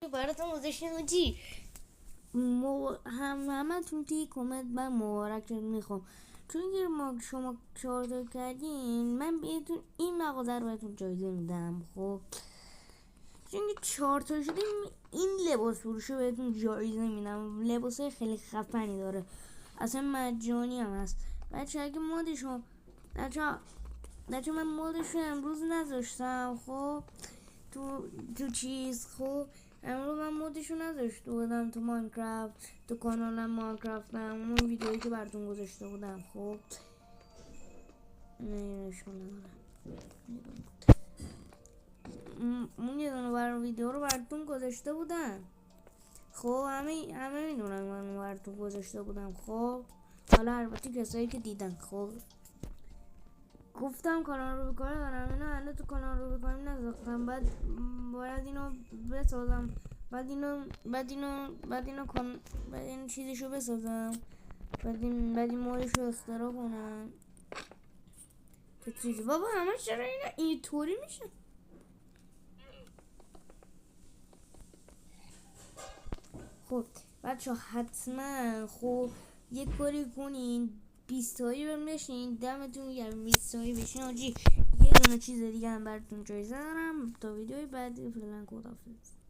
براتون گذاشتم آجی همتون توی کامنت من مبارک میخوام، چون که شما 4 تا کردین من بهتون این مغازه رو بهتون جایزه میدم. خب چون که 4 تا شدیم این لباس فروش رو بهتون جایزه میدم. لباس های خیلی خفنی داره، اصلا مجانی هم هست. بچه اگه مودشو بچه من مودشو امروز نذاشتم. خب تو چیز، خب امروز من مودشو نذاشته بودم تو ماینکرافت، تو کانالم ماینکرافتم، اون ویدیویی که براتون گذاشته بودم. خب اون یه دونه ویدیو رو براتون گذاشته بودم. خب همه میدونن من براتون گذاشته بودم. خب حالا البته کسایی که دیدن، خب گفتم کانال رو بکنم دارم اینا هنوز تو کانال رو بکنم نذاختم. باید اینو بسازم، بعد این چیزشو بسازم، بعد این مودشو اختراع کنم که چیزی. بابا همه چرا اینطوری میشه؟ خب بچه حتما خب یک کاری کنین 20 تایی رو بشین، دمتون گرم 20 تایی بشین آجی. یه دونه چیز دیگه هم براتون جایزه دارم تا ویدیوی بعدی. فعلا خداحافظ.